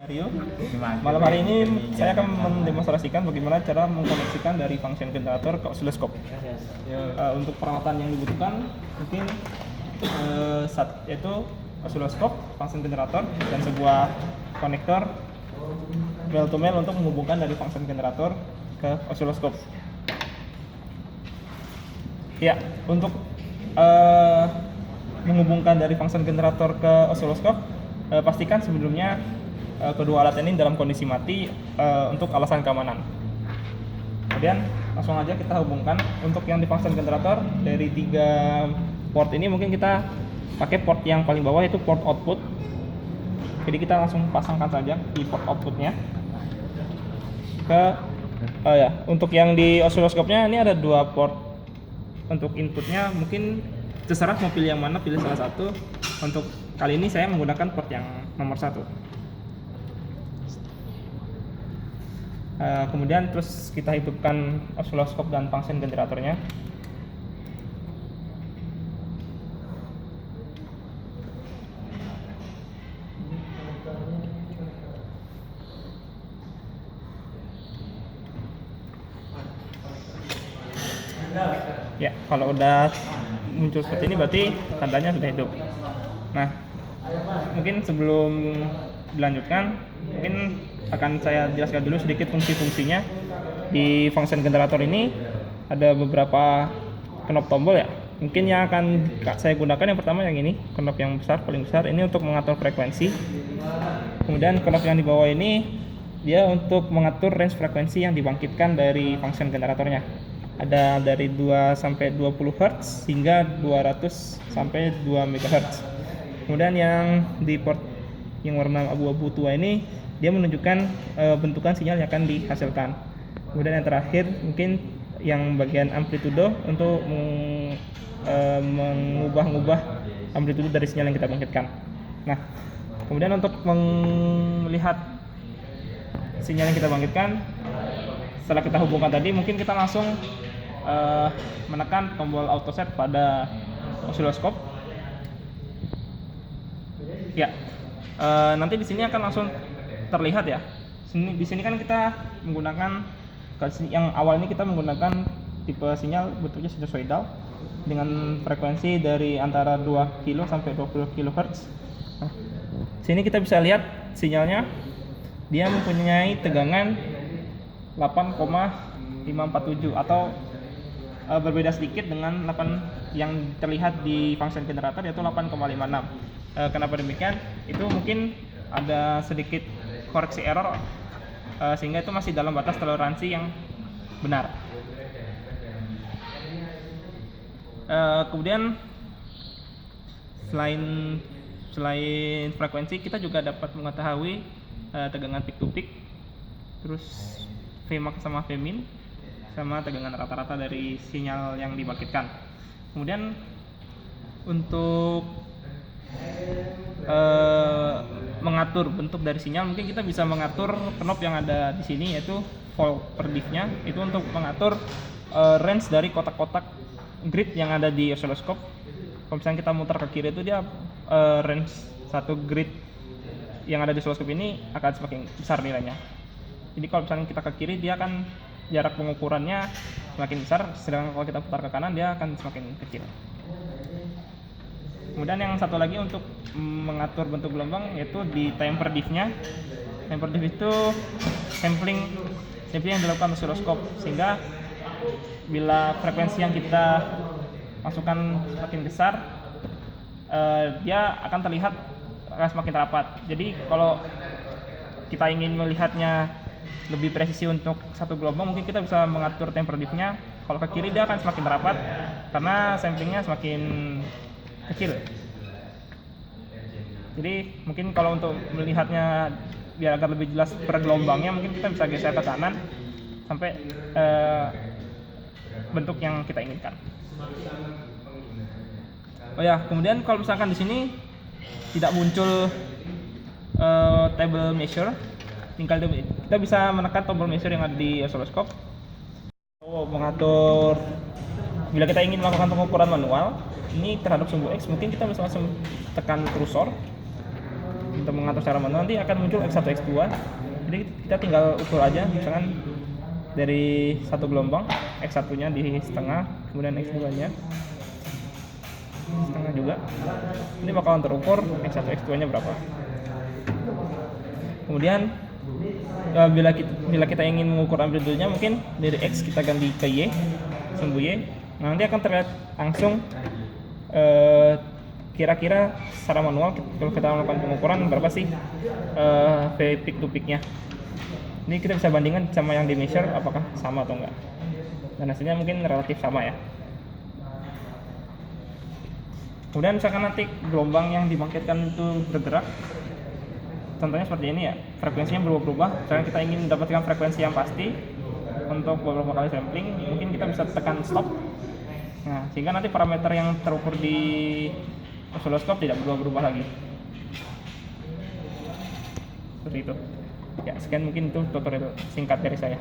Rio. Malam hari ini saya akan mendemonstrasikan bagaimana cara mengkoneksikan dari function generator ke oscilloscope. Untuk peralatan yang dibutuhkan mungkin yaitu oscilloscope, function generator, dan sebuah konektor male to male untuk menghubungkan dari function generator ke oscilloscope. Ya, untuk menghubungkan dari function generator ke oscilloscope, pastikan sebelumnya kedua alat ini dalam kondisi mati untuk alasan keamanan. Kemudian langsung aja kita hubungkan. Untuk yang di function generator dari 3 port ini mungkin kita pakai port yang paling bawah, yaitu port output. Jadi kita langsung pasangkan saja di port outputnya ke untuk yang di oscilloscope-nya ini ada 2 port untuk inputnya. Mungkin terserah mau pilih yang mana, pilih salah satu. Untuk kali ini saya menggunakan port yang nomor 1. Kemudian terus kita hidupkan oscilloscope dan function generatornya. Ya, kalau udah muncul seperti ini berarti tandanya sudah hidup. Nah, mungkin sebelum dilanjutkan, mungkin akan saya jelaskan dulu sedikit fungsi-fungsinya. Di function generator ini ada beberapa knob tombol ya. Mungkin yang akan saya gunakan yang pertama yang ini, knob yang besar, paling besar. Ini untuk mengatur frekuensi. Kemudian knob yang di bawah ini dia untuk mengatur range frekuensi yang dibangkitkan dari function generatornya. Ada dari 2 sampai 20 Hz hingga 200 sampai 2 MHz. Kemudian yang di port yang warna abu-abu tua ini dia menunjukkan bentukan sinyal yang akan dihasilkan. Kemudian yang terakhir mungkin yang bagian amplitudo untuk mengubah amplitudo dari sinyal yang kita bangkitkan. Nah, kemudian untuk melihat sinyal yang kita bangkitkan, setelah kita hubungkan tadi, mungkin kita langsung menekan tombol auto set pada oscilloscope. Ya, nanti di sini akan langsung terlihat ya. Di sini kan kita menggunakan yang awal ini kita menggunakan tipe sinyal bentuknya sinusoidal dengan frekuensi dari antara 2 kilo sampai 20 kHz. Nah, sini kita bisa lihat sinyalnya dia mempunyai tegangan 8,547 atau berbeda sedikit dengan 8 yang terlihat di function generator, yaitu 8,56. Kenapa demikian? Itu mungkin ada sedikit koreksi error, sehingga itu masih dalam batas toleransi yang benar. Kemudian selain frekuensi, kita juga dapat mengetahui tegangan peak to peak, terus Vmax sama Vmin, sama tegangan rata-rata dari sinyal yang dibangkitkan. Kemudian untuk mengatur bentuk dari sinyal, mungkin kita bisa mengatur knob yang ada di sini, yaitu volt per diff-nya. Itu untuk mengatur range dari kotak-kotak grid yang ada di oscilloscope. Kalau misalnya kita muter ke kiri, itu dia range satu grid yang ada di oscilloscope ini akan semakin besar nilainya. Jadi kalau misalnya kita ke kiri, dia akan jarak pengukurannya semakin besar, sedangkan kalau kita putar ke kanan dia akan semakin kecil. Kemudian yang satu lagi untuk mengatur bentuk gelombang, yaitu di time per diff-nya. Time per diff itu sampling yang dilakukan oscilloscope, sehingga bila frekuensi yang kita masukkan semakin besar, dia akan terlihat semakin rapat. Jadi kalau kita ingin melihatnya lebih presisi untuk satu gelombang, mungkin kita bisa mengatur time per diff-nya. Kalau ke kiri dia akan semakin rapat karena samplingnya semakin kecil. Jadi mungkin kalau untuk melihatnya biar agar lebih jelas per gelombangnya, mungkin kita bisa geser ke kanan sampai bentuk yang kita inginkan. Oh ya, kemudian kalau misalkan di sini tidak muncul table measure, tinggal kita bisa menekan tombol measure yang ada di oscilloscope. Mengatur bila kita ingin melakukan pengukuran manual ini terhadap sumbu X, mungkin kita bisa langsung tekan kursor untuk mengatur secara manual nanti akan muncul X1 X2. Jadi kita tinggal ukur aja, misalkan dari satu gelombang X1 nya di setengah, kemudian X2 nya setengah juga. Ini bakalan terukur X1 X2 nya berapa. Kemudian bila kita ingin mengukur amplitudonya, mungkin dari X kita ganti ke Y, sumbu Y. Nah, nanti akan terlihat langsung kira-kira secara manual kalau kita melakukan pengukuran berapa sih V peak to peak-nya. Ini kita bisa bandingkan sama yang di measure apakah sama atau enggak. Dan hasilnya mungkin relatif sama ya. Kemudian misalkan nanti gelombang yang dibangkitkan itu bergerak, contohnya seperti ini ya, frekuensinya berubah-ubah. Misalkan kita ingin mendapatkan frekuensi yang pasti untuk beberapa kali sampling, mungkin kita bisa tekan stop. Nah, sehingga nanti parameter yang terukur di oscilloscope tidak berubah-ubah lagi. Seperti itu. Ya, sekian mungkin itu tutorial singkat dari saya.